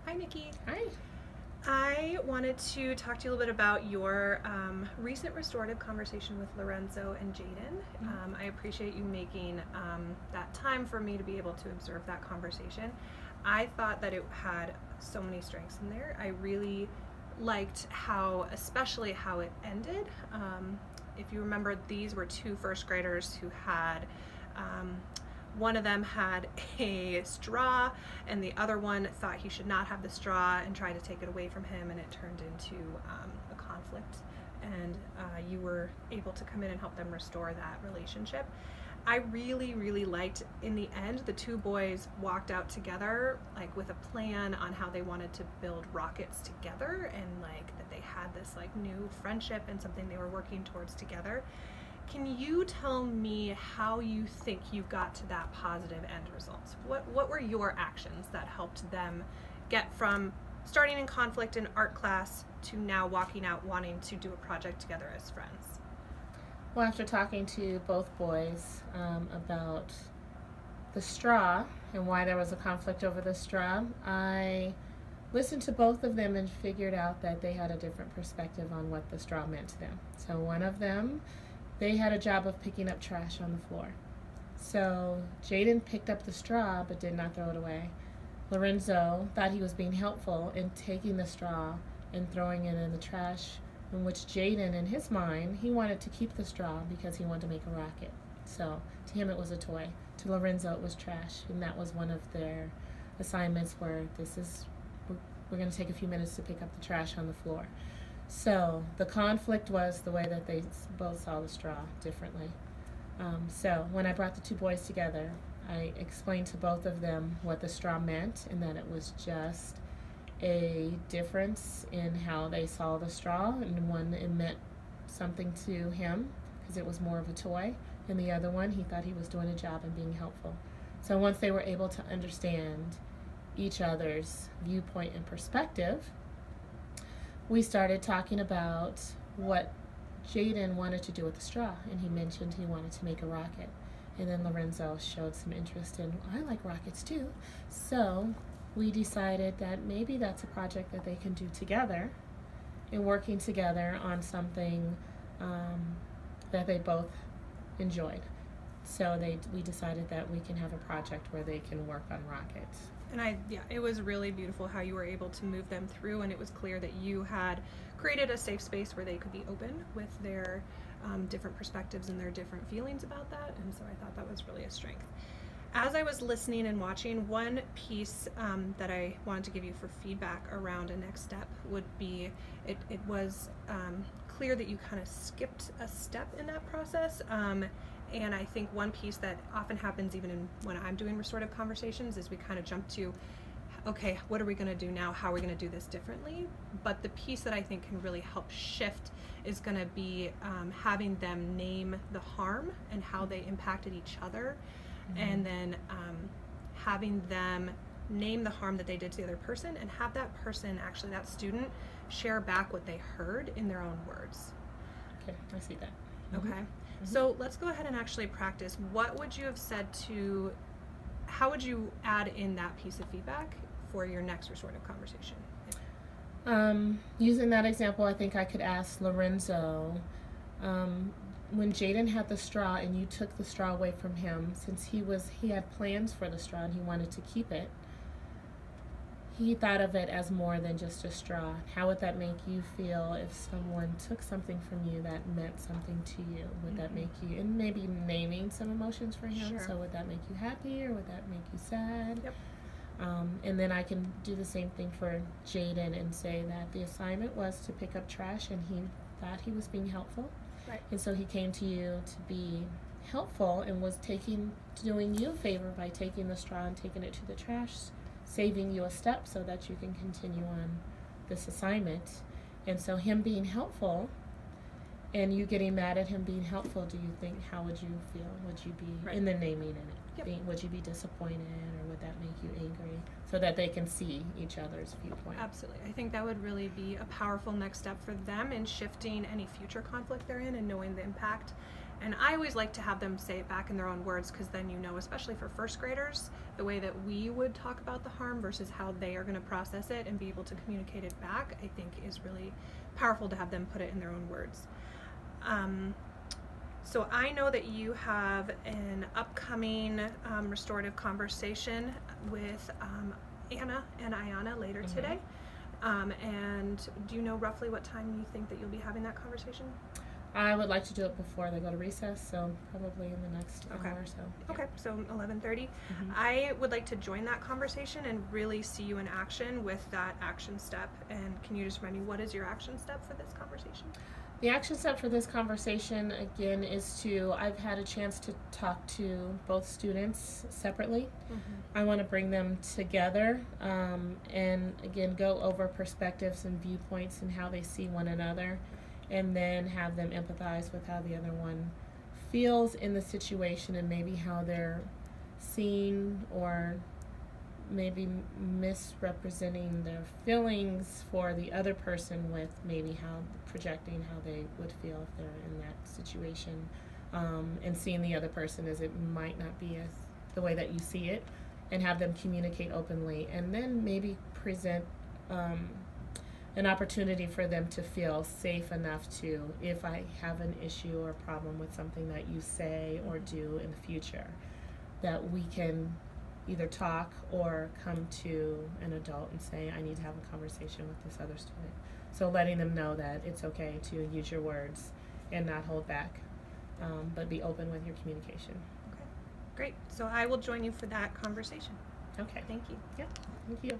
Hi, Nikki. Hi. I wanted to talk to you a little bit about your recent restorative conversation with Lorenzo and Jaden. I appreciate you making that time for me to be able to observe that conversation. I thought that it had so many strengths in there. I really liked especially how it ended. If you remember, these were two first graders who had one of them had a straw, and the other one thought he should not have the straw and tried to take it away from him, and it turned into a conflict. And you were able to come in and help them restore that relationship. I really, really liked, in the end, the two boys walked out together, like with a plan on how they wanted to build rockets together, and like that they had this like new friendship and something they were working towards together. Can you tell me how you think you got to that positive end result? What were your actions that helped them get from starting in conflict in art class to now walking out wanting to do a project together as friends? Well, after talking to both boys about the straw and why there was a conflict over the straw, I listened to both of them and figured out that they had a different perspective on what the straw meant to them. So one of them, they had a job of picking up trash on the floor. So Jaden picked up the straw but did not throw it away. Lorenzo thought he was being helpful in taking the straw and throwing it in the trash, in which Jaden, in his mind, he wanted to keep the straw because he wanted to make a rocket. So to him it was a toy. To Lorenzo it was trash, and that was one of their assignments where we're going to take a few minutes to pick up the trash on the floor. So the conflict was the way that they both saw the straw differently. So when I brought the two boys together, I explained to both of them what the straw meant, and that it was just a difference in how they saw the straw. And one, it meant something to him because it was more of a toy, and the other one, he thought he was doing a job and being helpful. So once they were able to understand each other's viewpoint and perspective, we started talking about what Jaden wanted to do with the straw, and he mentioned he wanted to make a rocket. And then Lorenzo showed some interest in, I like rockets too. So we decided that maybe that's a project that they can do together, and working together on something that they both enjoyed. So we decided that we can have a project where they can work on rockets. And it was really beautiful how you were able to move them through, and it was clear that you had created a safe space where they could be open with their different perspectives and their different feelings about that, and so I thought that was really a strength. As I was listening and watching, one piece that I wanted to give you for feedback around a next step would be, it was clear that you kind of skipped a step in that process. And I think one piece that often happens even when I'm doing restorative conversations is we kind of jump to, okay, what are we going to do now? How are we going to do this differently? But the piece that I think can really help shift is going to be having them name the harm and how they impacted each other. And then having them name the harm that they did to the other person, and have that person, actually that student, share back what they heard in their own words. Okay, I see that. Okay. So let's go ahead and actually practice. What would you have said how would you add in that piece of feedback for your next restorative conversation? Using that example, I think I could ask Lorenzo, when Jaden had the straw and you took the straw away from him, since he had plans for the straw and he wanted to keep it, he thought of it as more than just a straw. How would that make you feel if someone took something from you that meant something to you? Would that make you, and maybe naming some emotions for him, Sure. so would that make you happy or would that make you sad? Yep. And then I can do the same thing for Jaden and say that the assignment was to pick up trash and he thought he was being helpful. Right. And so he came to you to be helpful and was doing you a favor by taking the straw and taking it to the trash, saving you a step so that you can continue on this assignment. And so him being helpful and you getting mad at him being helpful, how would you feel? Would you be, Right. in the naming in it, Yep. would you be disappointed, or would that make you angry? So that they can see each other's viewpoint. Absolutely. I think that would really be a powerful next step for them in shifting any future conflict they're in and knowing the impact And I always like to have them say it back in their own words, because then you know, especially for first graders, the way that we would talk about the harm versus how they are going to process it and be able to communicate it back, I think is really powerful to have them put it in their own words. So I know that you have an upcoming restorative conversation with Anna and Ayana later today. And do you know roughly what time you think that you'll be having that conversation? I would like to do it before they go to recess, so probably in the next hour or so. Yeah. Okay, so 11:30. I would like to join that conversation and really see you in action with that action step. And can you just remind me, what is your action step for this conversation? The action step for this conversation, again, is I've had a chance to talk to both students separately. I want to bring them together and, again, go over perspectives and viewpoints and how they see one another, and then have them empathize with how the other one feels in the situation and maybe how they're seen or maybe misrepresenting their feelings for the other person, with maybe projecting how they would feel if they're in that situation, and seeing the other person as it might not be as the way that you see it, and have them communicate openly, and then maybe present an opportunity for them to feel safe enough to, if I have an issue or problem with something that you say or do in the future, that we can either talk or come to an adult and say, I need to have a conversation with this other student. So letting them know that it's okay to use your words and not hold back, but be open with your communication. Okay, great. So I will join you for that conversation. Okay. Thank you. Yeah, thank you.